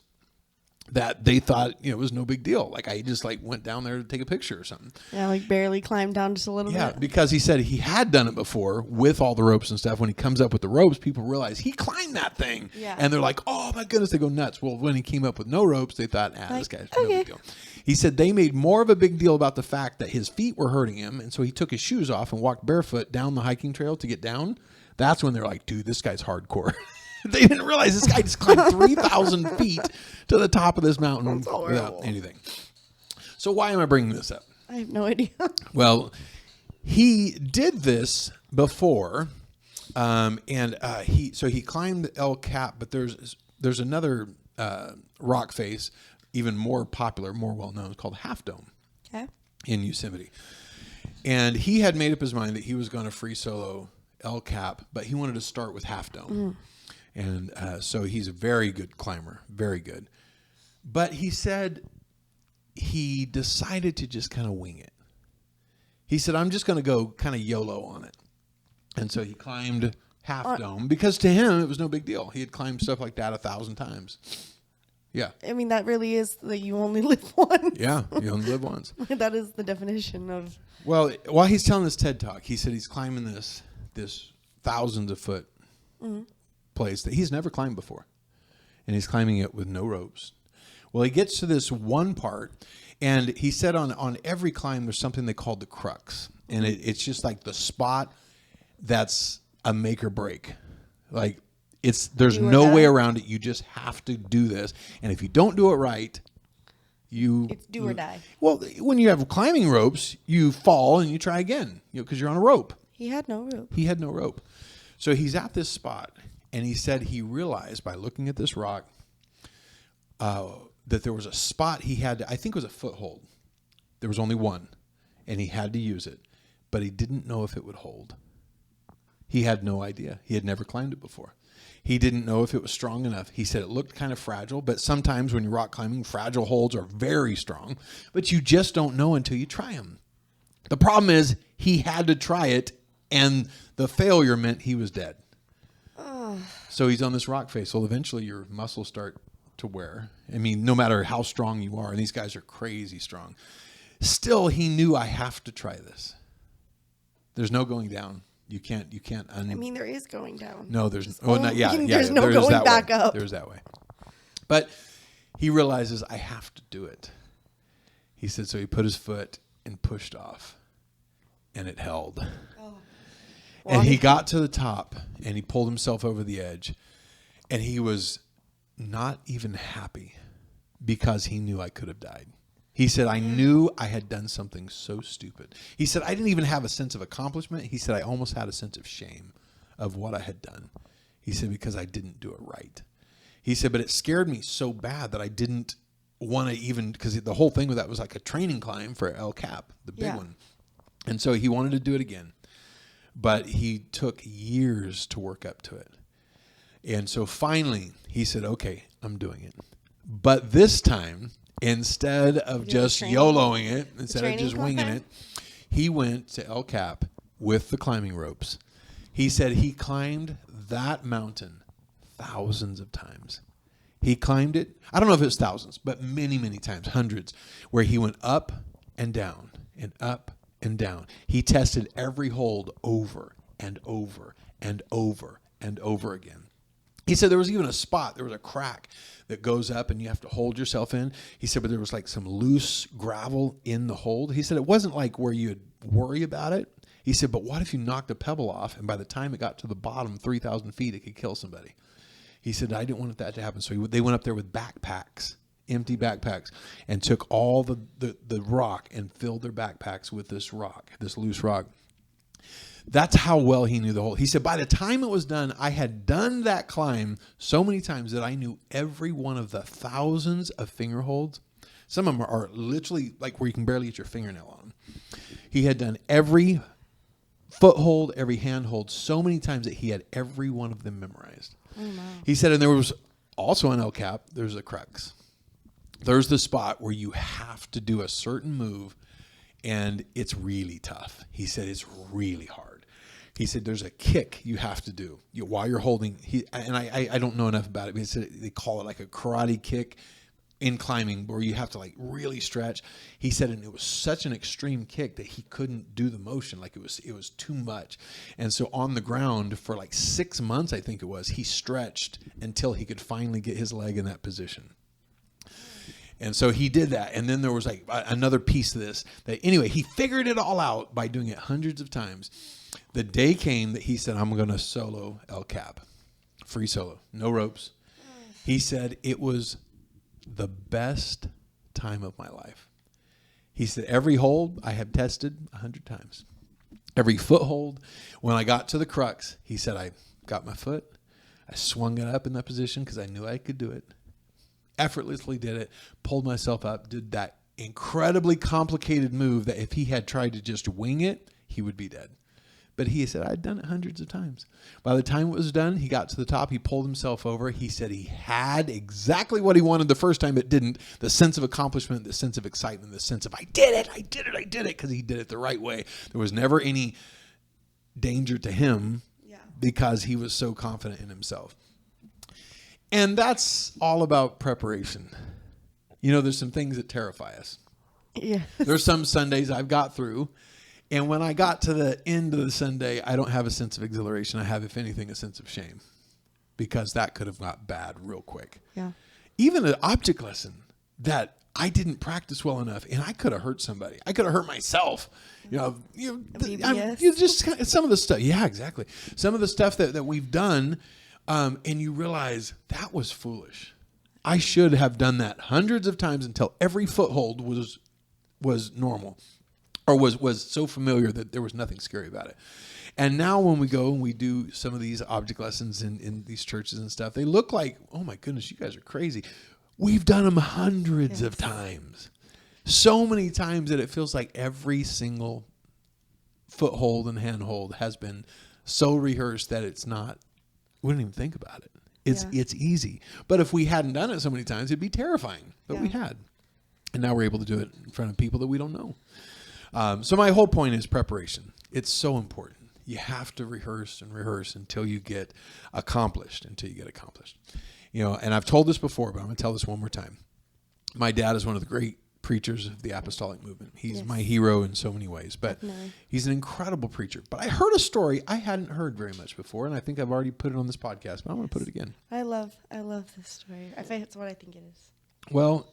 that they thought, it was no big deal. I just went down there to take a picture or something. Yeah, barely climbed down just a little bit. Yeah, because he said he had done it before with all the ropes and stuff. When he comes up with the ropes, people realize he climbed that thing. Yeah. And they're like, oh my goodness, they go nuts. Well, when he came up with no ropes, they thought, this guy's no big deal. He said they made more of a big deal about the fact that his feet were hurting him. And so he took his shoes off and walked barefoot down the hiking trail to get down. That's when they're like, dude, this guy's hardcore. They didn't realize this guy just climbed 3,000 feet to the top of this mountain without anything. So why am I bringing this up? I have no idea. Well, he did this before, and he climbed El Cap, but there's another rock face, even more popular, more well known, called Half Dome in Yosemite. And he had made up his mind that he was going to free solo El Cap, but he wanted to start with Half Dome. And so he's a very good climber, very good. But he said he decided to just kind of wing it. He said, I'm just going to go kind of YOLO on it. And so he climbed Half Dome because to him, it was no big deal. He had climbed stuff like that 1,000 times. Yeah. I mean, that really is that you only live once. Yeah, you only live once. That is the definition of... Well, while he's telling this TED Talk, he said he's climbing this thousands of foot place that he's never climbed before. And he's climbing it with no ropes. Well, he gets to this one part, and he said on every climb there's something they call the crux. And it's just like the spot that's a make or break. Like, there's no way around it. You just have to do this. And if you don't do it right, it's do or die. Well, when you have climbing ropes, you fall and you try again, because you're on a rope. He had no rope. So he's at this spot, and he said he realized by looking at this rock that there was a spot he had to, I think it was a foothold. There was only one, and he had to use it, but he didn't know if it would hold. He had no idea. He had never climbed it before. He didn't know if it was strong enough. He said it looked kind of fragile, but sometimes when you're rock climbing, fragile holds are very strong, but you just don't know until you try them. The problem is he had to try it, and the failure meant he was dead. So he's on this rock face. Well, eventually your muscles start to wear. I mean, no matter how strong you are, and these guys are crazy strong. Still, he knew, I have to try this. There's no going down. You can't. I mean, there is going down. No, there's. Oh, not. Yeah. There's no going back up. There's that way. But he realizes, I have to do it. He said, so he put his foot and pushed off, and it held. Oh. And he got to the top, and he pulled himself over the edge, and he was not even happy because he knew I could have died. He said, I knew I had done something so stupid. He said, I didn't even have a sense of accomplishment. He said, I almost had a sense of shame of what I had done. He said, because I didn't do it right. He said, but it scared me so bad that I didn't want to even, because the whole thing with that was like a training climb for El Cap, the big one. And so he wanted to do it again. But he took years to work up to it. And so finally, he said, okay, I'm doing it. But this time, instead of just YOLOing it, instead of just winging it, he went to El Cap with the climbing ropes. He said he climbed that mountain thousands of times. He climbed it, I don't know if it was thousands, but many, many times, hundreds, where he went up and down and up and down. He tested every hold over and over and over and over again. He said there was even a spot, there was a crack that goes up and you have to hold yourself in. He said, but there was like some loose gravel in the hold. He said it wasn't like where you'd worry about it. He said, but what if you knocked a pebble off and by the time it got to the bottom, 3,000 feet, it could kill somebody. He said, I didn't want that to happen. So they went up there with backpacks, empty backpacks, and took all the rock and filled their backpacks with this rock, this loose rock. That's how well he knew the hole. He said, by the time it was done, I had done that climb so many times that I knew every one of the thousands of finger holds. Some of them are literally like where you can barely get your fingernail on them. He had done every foothold, every handhold so many times that he had every one of them memorized. Oh, wow. He said, and there was also on El Cap, there's a crux. There's the spot where you have to do a certain move, and it's really tough. He said it's really hard. He said there's a kick you have to do while you're holding. I don't know enough about it, but he said they call it like a karate kick in climbing where you have to like really stretch. He said, and it was such an extreme kick that he couldn't do the motion. Like it was too much. And so on the ground for like 6 months, I think it was, he stretched until he could finally get his leg in that position. And so he did that. And then there was like another piece of this that anyway, he figured it all out by doing it hundreds of times. The day came that he said, I'm going to solo El Cap, free solo, no ropes. He said it was the best time of my life. He said, every hold I have tested 100 times. every foothold. When I got to the crux, he said, I got my foot. I swung it up in that position because I knew I could do it. Effortlessly did it, pulled myself up, did that incredibly complicated move that if he had tried to just wing it, he would be dead. But he said, I'd done it hundreds of times. By the time it was done, he got to the top, he pulled himself over. He said he had exactly what he wanted the first time, but didn't. The sense of accomplishment, the sense of excitement, the sense of, I did it, because he did it the right way. There was never any danger to him because he was so confident in himself. And that's all about preparation. You know, there's some things that terrify us. Yeah. There's some Sundays I've got through, and when I got to the end of the Sunday, I don't have a sense of exhilaration. I have, if anything, a sense of shame, because that could have got bad real quick. Yeah. Even an object lesson that I didn't practice well enough, and I could have hurt somebody. I could have hurt myself. You just some of the stuff. Yeah, exactly. Some of the stuff that we've done, and you realize that was foolish. I should have done that hundreds of times until every foothold was normal, or was so familiar that there was nothing scary about it. And now when we go and we do some of these object lessons in these churches and stuff, they look like, oh my goodness, you guys are crazy. We've done them hundreds of times. So many times that it feels like every single foothold and handhold has been so rehearsed that it's not, we don't even think about it. It's easy. But if we hadn't done it so many times, it'd be terrifying. But we had. And now we're able to do it in front of people that we don't know. So my whole point is preparation. It's so important. You have to rehearse and rehearse until you get accomplished. You know, and I've told this before, but I'm going to tell this one more time. My dad is one of the great preachers of the Apostolic movement. He's my hero in so many ways, but he's an incredible preacher. But I heard a story I hadn't heard very much before, and I think I've already put it on this podcast, but I want to put it again. I love this story. I think it's what I think it is. Well,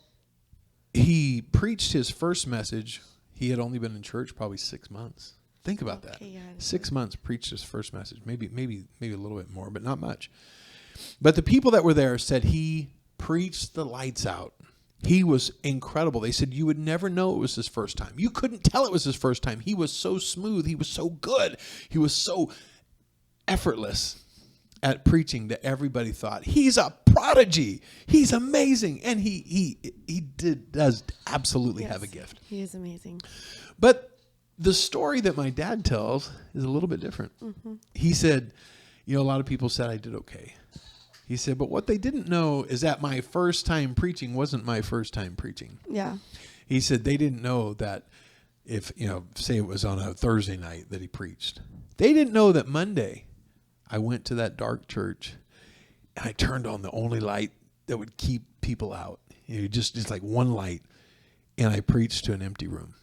he preached his first message. He had only been in church probably 6 months. Think about that. Yeah, 6 months preached his first message. Maybe a little bit more, but not much. But the people that were there said he preached the lights out. He was incredible. They said you would never know it was his first time. You couldn't tell it was his first time. He was so smooth. He was so good. He was so effortless at preaching that everybody thought he's a prodigy. He's amazing. And he does absolutely have a gift. He is amazing. But the story that my dad tells is a little bit different. Mm-hmm. He said, a lot of people said I did okay. He said, but what they didn't know is that my first time preaching wasn't my first time preaching. Yeah. He said they didn't know that if, say it was on a Thursday night that he preached. They didn't know that Monday I went to that dark church and I turned on the only light that would keep people out. Just like one light. And I preached to an empty room.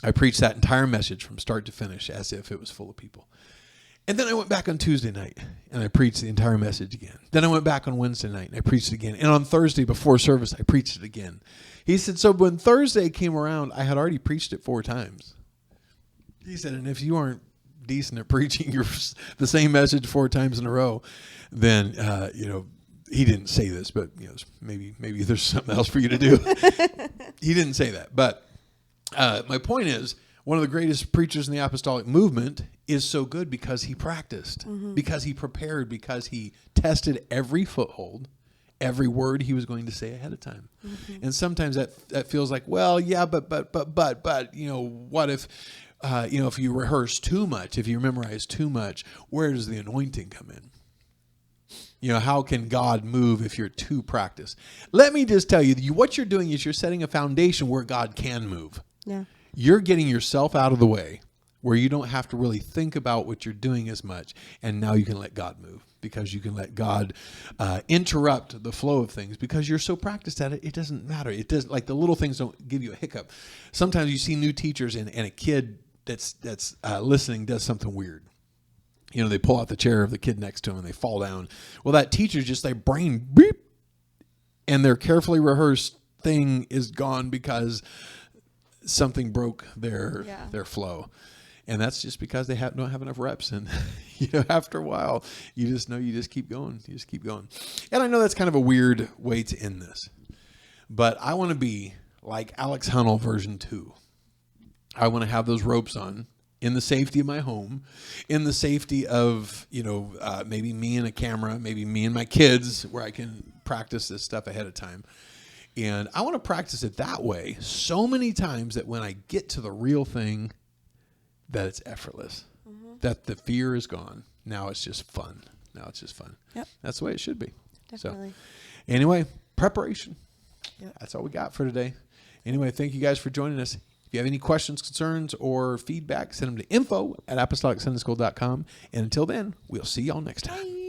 I preached that entire message from start to finish as if it was full of people. And then I went back on Tuesday night and I preached the entire message again. Then I went back on Wednesday night and I preached it again. And on Thursday before service, I preached it again. He said, so when Thursday came around, I had already preached it 4 times. He said, and if you aren't decent at preaching the same message 4 times in a row, then, he didn't say this, but maybe there's something else for you to do. He didn't say that. But my point is, one of the greatest preachers in the apostolic movement is so good because he practiced, because he prepared, because he tested every foothold, every word he was going to say ahead of time. Mm-hmm. And sometimes that feels like, well, yeah, but, what if, if you rehearse too much, if you memorize too much, where does the anointing come in? How can God move if you're too practiced? Let me just tell you, what you're doing is you're setting a foundation where God can move. Yeah. You're getting yourself out of the way where you don't have to really think about what you're doing as much. And now you can let God move because you can let God interrupt the flow of things because you're so practiced at it. It doesn't matter. It doesn't, like the little things don't give you a hiccup. Sometimes you see new teachers and a kid that's listening does something weird. They pull out the chair of the kid next to him and they fall down. Well, that teacher's just like brain beep and their carefully rehearsed thing is gone because something broke their flow. And that's just because they don't have enough reps. And after a while, you just keep going. You just keep going. And I know that's kind of a weird way to end this. But I want to be like Alex Honnold version 2. I want to have those ropes on in the safety of my home, in the safety of, maybe me and a camera, maybe me and my kids, where I can practice this stuff ahead of time. And I want to practice it that way so many times that when I get to the real thing, that it's effortless, that the fear is gone. Now it's just fun. Yep. That's the way it should be. Definitely. So anyway, preparation. Yep. That's all we got for today. Anyway, thank you guys for joining us. If you have any questions, concerns, or feedback, send them to info@apostolicsundaySchool.com. And until then, we'll see y'all next time. Bye.